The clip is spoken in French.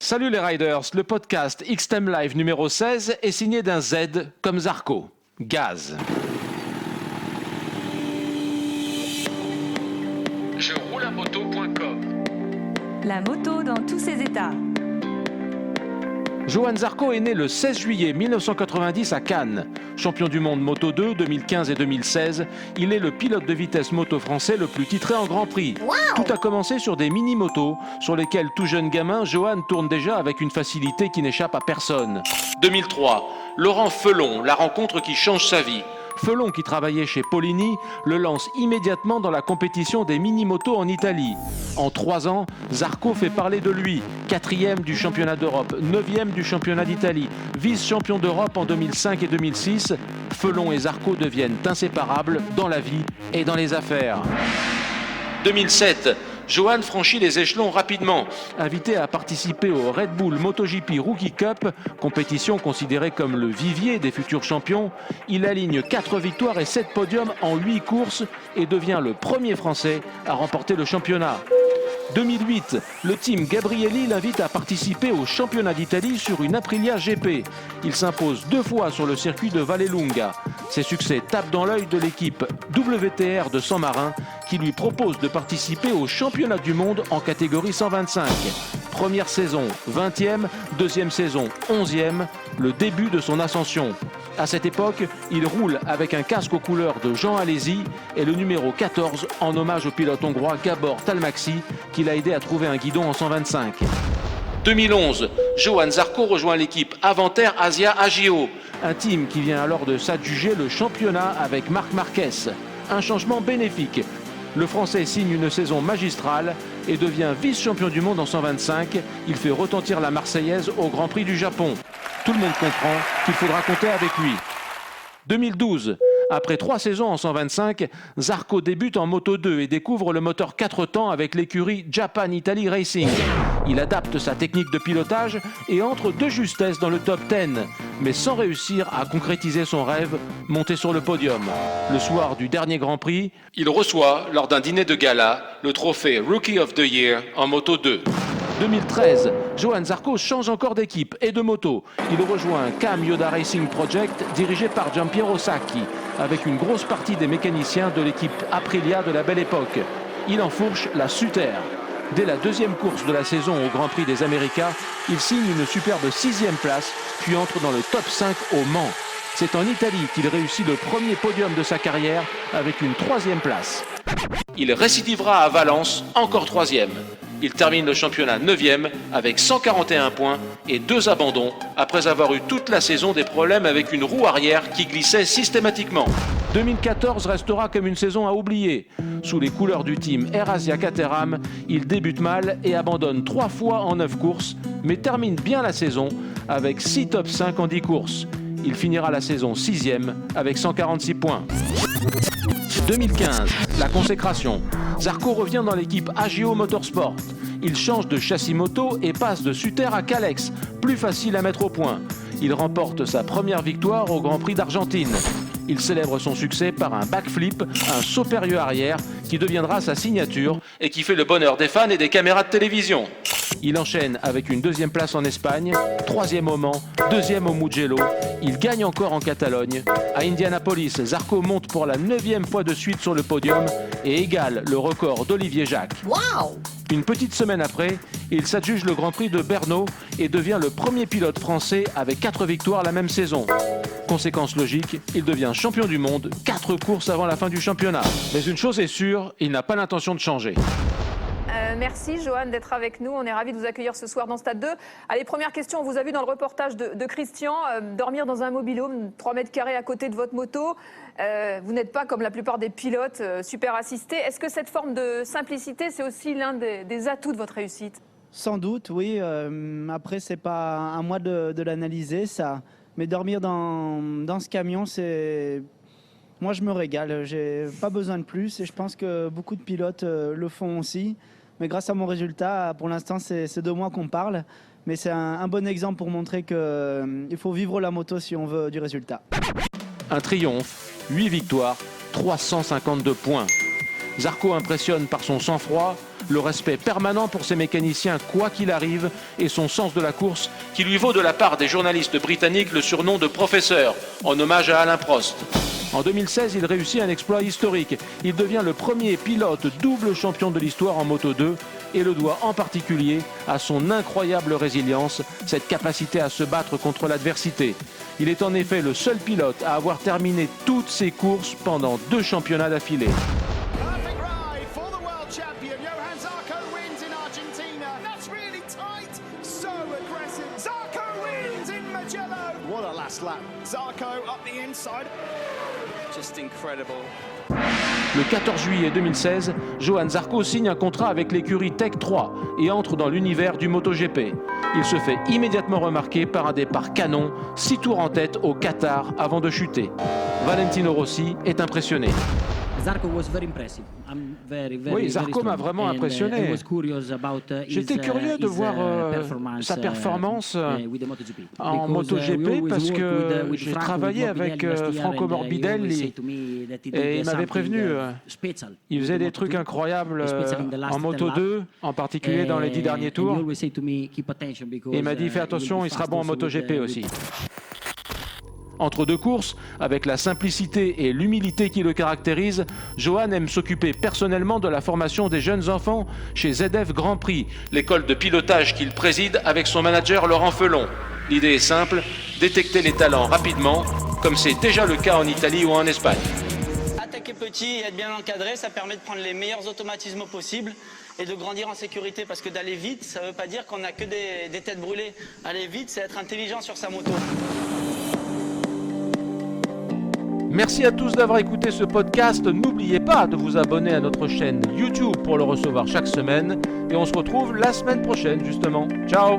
Salut les Riders, le podcast X-Tem Live numéro 16 est signé d'un Z comme Zarco, Gaz. Je roule à moto.com. La moto dans tous ses états. Johan Zarco est né le 16 juillet 1990 à Cannes. Champion du monde Moto 2 2015 et 2016, il est le pilote de vitesse moto français le plus titré en Grand Prix. Wow. Tout a commencé sur des mini-motos, sur lesquelles tout jeune gamin, Johan tourne déjà avec une facilité qui n'échappe à personne. 2003, Laurent Felon, la rencontre qui change sa vie. Felon, qui travaillait chez Polini, le lance immédiatement dans la compétition des mini-motos en Italie. En 3 ans, Zarco fait parler de lui. 4e du championnat d'Europe, 9e du championnat d'Italie, vice-champion d'Europe en 2005 et 2006. Felon et Zarco deviennent inséparables dans la vie et dans les affaires. 2007, Johan franchit les échelons rapidement. Invité à participer au Red Bull MotoGP Rookie Cup, compétition considérée comme le vivier des futurs champions, il aligne 4 victoires et 7 podiums en 8 courses et devient le premier Français à remporter le championnat. 2008, le team Gabrielli l'invite à participer au championnat d'Italie sur une Aprilia GP. Il s'impose 2 fois sur le circuit de Vallelunga. Ses succès tapent dans l'œil de l'équipe WTR de San Marin qui lui propose de participer au championnat du monde en catégorie 125. Première saison, 20e, deuxième saison, 11e, le début de son ascension. À cette époque, il roule avec un casque aux couleurs de Jean Alesi et le numéro 14 en hommage au pilote hongrois Gabor Talmaxi qui l'a aidé à trouver un guidon en 125. 2011, Johan Zarco rejoint l'équipe Avanter Asia Agio, un team qui vient alors de s'adjuger le championnat avec Marc Marquez. Un changement bénéfique. Le Français signe une saison magistrale et devient vice-champion du monde en 125. Il fait retentir la Marseillaise au Grand Prix du Japon. Tout le monde comprend qu'il faudra compter avec lui. 2012. Après 3 saisons en 125, Zarco débute en Moto 2 et découvre le moteur 4 temps avec l'écurie Japan Italy Racing. Il adapte sa technique de pilotage et entre de justesse dans le top 10, mais sans réussir à concrétiser son rêve, monter sur le podium. Le soir du dernier Grand Prix, il reçoit, lors d'un dîner de gala, le trophée Rookie of the Year en Moto 2. 2013, Johan Zarco change encore d'équipe et de moto. Il rejoint Cam Yoda Racing Project dirigé par Giampiero Sacchi, avec une grosse partie des mécaniciens de l'équipe Aprilia de la belle époque. Il enfourche la Suter. Dès la 2e course de la saison au Grand Prix des Américas, il signe une superbe 6e place, puis entre dans le top 5 au Mans. C'est en Italie qu'il réussit le premier podium de sa carrière avec une 3e place. Il récidivera à Valence, encore 3e. Il termine le championnat 9e avec 141 points et 2 abandons après avoir eu toute la saison des problèmes avec une roue arrière qui glissait systématiquement. 2014 restera comme une saison à oublier. Sous les couleurs du team AirAsia Caterham, il débute mal et abandonne 3 fois en 9 courses, mais termine bien la saison avec 6 top 5 en 10 courses. Il finira la saison 6e avec 146 points. 2015, la consécration. Zarco revient dans l'équipe Agio Motorsport. Il change de châssis moto et passe de Suter à Calex, plus facile à mettre au point. Il remporte sa première victoire au Grand Prix d'Argentine. Il célèbre son succès par un backflip, un saut périlleux arrière, qui deviendra sa signature et qui fait le bonheur des fans et des caméras de télévision. Il enchaîne avec une 2e place en Espagne, 3e au Mans, 2e au Mugello. Il gagne encore en Catalogne. À Indianapolis, Zarco monte pour la 9e fois de suite sur le podium et égale le record d'Olivier Jacques. Wow. Une petite semaine après, il s'adjuge le Grand Prix de Brno et devient le premier pilote français avec 4 victoires la même saison. Conséquence logique, il devient champion du monde 4 courses avant la fin du championnat. Mais une chose est sûre, il n'a pas l'intention de changer. Merci Johan d'être avec nous. On est ravis de vous accueillir ce soir dans Stade 2. Allez, première question. On vous a vu dans le reportage de Christian dormir dans un mobil-home 3 mètres carrés à côté de votre moto. Vous n'êtes pas comme la plupart des pilotes super assistés. Est-ce que cette forme de simplicité, c'est aussi l'un des atouts de votre réussite? Sans doute, oui. Après, c'est pas à moi de l'analyser, ça. Mais dormir dans ce camion, c'est... Moi, je me régale. J'ai pas besoin de plus. Et je pense que beaucoup de pilotes le font aussi. Mais grâce à mon résultat, pour l'instant, c'est de moi qu'on parle. Mais c'est un bon exemple pour montrer qu'il faut vivre la moto si on veut du résultat. Un triomphe, 8 victoires, 352 points. Zarco impressionne par son sang-froid, le respect permanent pour ses mécaniciens quoi qu'il arrive et son sens de la course qui lui vaut de la part des journalistes britanniques le surnom de professeur, en hommage à Alain Prost. En 2016, il réussit un exploit historique. Il devient le premier pilote double champion de l'histoire en Moto 2 et le doit en particulier à son incroyable résilience, cette capacité à se battre contre l'adversité. Il est en effet le seul pilote à avoir terminé toutes ses courses pendant 2 championnats d'affilée. Perfect ride for the world champion. Johan Zarco wins in Argentina. That's really tight. So aggressive. Zarco wins in Mugello. What a last lap. Zarco up the inside. Just incredible. Le 14 juillet 2016, Johan Zarco signe un contrat avec l'écurie Tech 3 et entre dans l'univers du MotoGP. Il se fait immédiatement remarquer par un départ canon, 6 tours en tête au Qatar avant de chuter. Valentino Rossi est impressionné. Zarco was very impressive. I'm Oui, Zarco m'a vraiment impressionné. J'étais curieux de voir sa performance en MotoGP parce que j'ai travaillé avec Franco Morbidelli et il m'avait prévenu. Il faisait des trucs incroyables en Moto 2, en particulier dans les 10 derniers tours. Et il m'a dit fais attention, il sera bon en MotoGP aussi. Entre 2 courses, avec la simplicité et l'humilité qui le caractérisent, Johan aime s'occuper personnellement de la formation des jeunes enfants chez ZF Grand Prix, l'école de pilotage qu'il préside avec son manager Laurent Felon. L'idée est simple, détecter les talents rapidement, comme c'est déjà le cas en Italie ou en Espagne. Attaquer petit et être bien encadré, ça permet de prendre les meilleurs automatismes possibles et de grandir en sécurité, parce que d'aller vite, ça ne veut pas dire qu'on n'a que des têtes brûlées. Aller vite, c'est être intelligent sur sa moto. Merci à tous d'avoir écouté ce podcast. N'oubliez pas de vous abonner à notre chaîne YouTube pour le recevoir chaque semaine. Et on se retrouve la semaine prochaine, justement. Ciao!